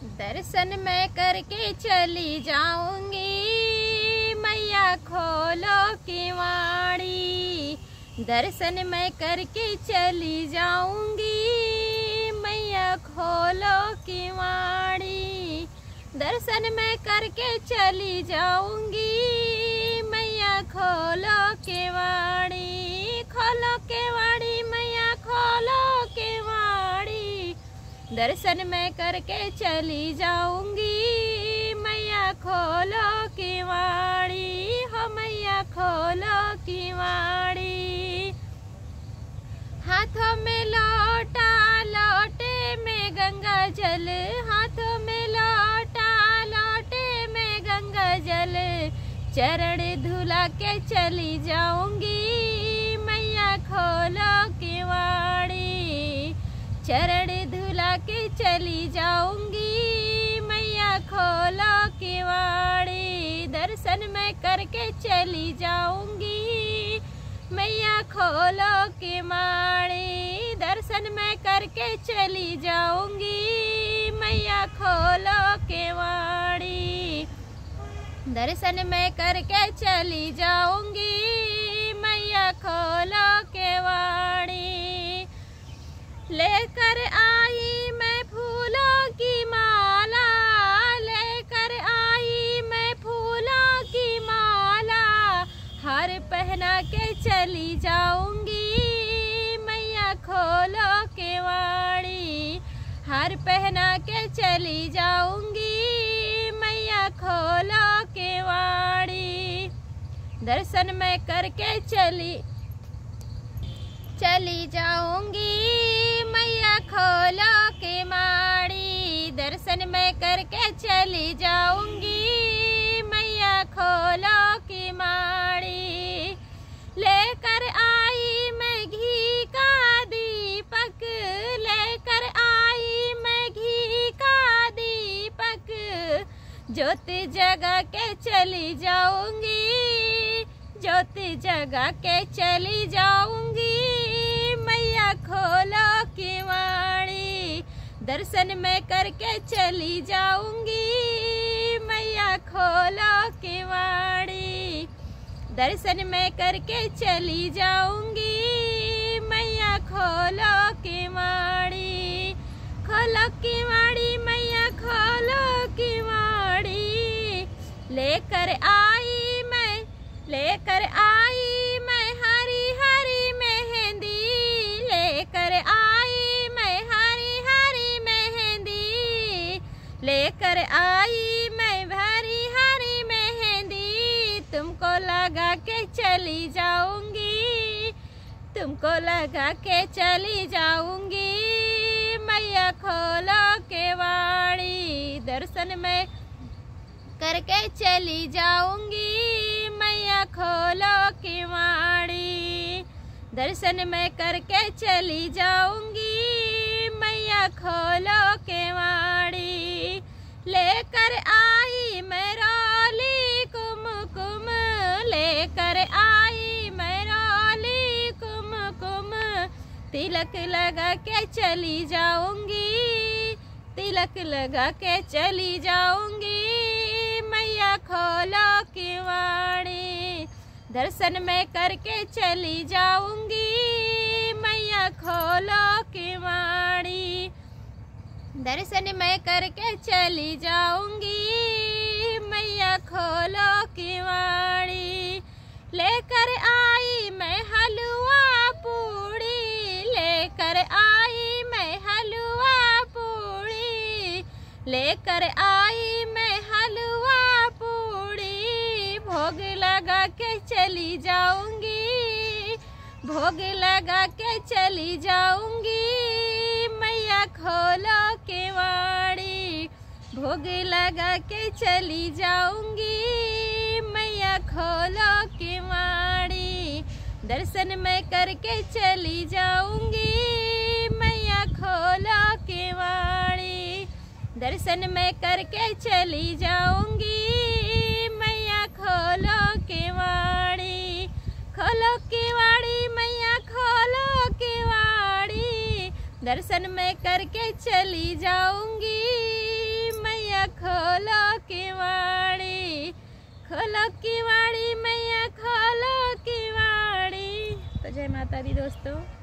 दर्शन मैं करके चली जाऊंगी, मैया खोलो किवाड़ी। दर्शन मैं करके चली जाऊंगी, मैया खोलो किवाड़ी। दर्शन मैं करके चली जाऊंगी, मैया खोलो किवाड़ी। खोलो किवाड़ी मैया खोलो किवाड़ी। दर्शन मैं करके चली जाऊंगी, मैया खोलो किवाड़ी। हो मैया खोलो किवाड़ी। हाथों में लोटा लोटे में गंगा जल, हाथों में लोटा लोटे में गंगा जल। चरण धुला के चली जाऊंगी, मैया खोलो किवाड़ी। चरण धुला के चली जाऊंगी, मैया खोलो किवाड़ी। दर्शन मैं करके चली जाऊंगी, मैया खोलो किवाड़ी। दर्शन मैं करके चली जाऊंगी, मैया खोलो किवाड़ी। दर्शन मैं करके चली जाऊंगी, मैया खोलो किवाड़ी। लेकर आई मैं फूलों की माला, लेकर आई मैं फूलों की माला। हार पहना के चली जाऊंगी, मैया खोलो किवाड़ी। हार पहना के चली जाऊंगी, मैया खोलो किवाड़ी। दर्शन मैं करके चली जाऊंगी, मैया खोलो किवाड़ी। दर्शन मैं करके चली जाऊंगी, मैया खोलो किवाड़ी। लेकर आई मैं घी का दीपक, लेकर आई मैं घी का दीपक। ज्योति जगा के चली जाऊंगी, ज्योति जगा के चली जाऊंगी, मैया खोलो किवाड़ी। दर्शन मैं करके चली जाऊंगी, मैया खोलो किवाड़ी। दर्शन मैं करके चली जाऊंगी, मैया खोलो किवाड़ी। खोलो किवाड़ी मैया खोलो किवाड़ी। लेकर आई मैं हरी हरी मेहंदी, लेकर आई मैं हरी हरी मेहंदी। लेकर आई मैं हरी हरी मेहंदी। तुमको लगा के चली जाऊंगी, तुमको लगा के चली जाऊंगी, मैया खोलो किवाड़ी। दर्शन मैं करके चली जाऊंगी, मैया खोलो किवाड़ी। दर्शन मैं करके चली जाऊंगी, मैया खोलो किवाड़ी। लेकर आई मैं रोली कुमकुम, लेकर आई मैं रोली कुमकुम। तिलक लगा के चली जाऊंगी, तिलक लगा के चली जाऊंगी, मैया खोलो किवाड़ी। दर्शन मैं करके चली जाऊंगी, मैया खोलो किवाड़ी। दर्शन मैं करके चली जाऊंगी, मैया खोलो किवाड़ी। लेकर आई मैं हलवा पूड़ी, लेकर आई मैं हलवा पूड़ी। लेकर आई मैं हलवा पूड़ी। भोग लगा के चली जाऊंगी, भोग लगा के चली जाऊंगी, मैया खोलो किवाड़ी। भोग लगा के चली जाऊंगी, मैया खोलो किवाड़ी। दर्शन मैं करके चली जाऊंगी, मैया खोलो किवाड़ी। दर्शन मैं करके चली जाऊंगी, मैया खोलो किवाड़ी। खोलो किवाड़ी मैया खोलो किवाड़ी। दर्शन मैं करके चली जाऊंगी, किवाड़ी, खोलो किवाड़ी मैया खोलो किवाड़ी। तो जय माता दी दोस्तों।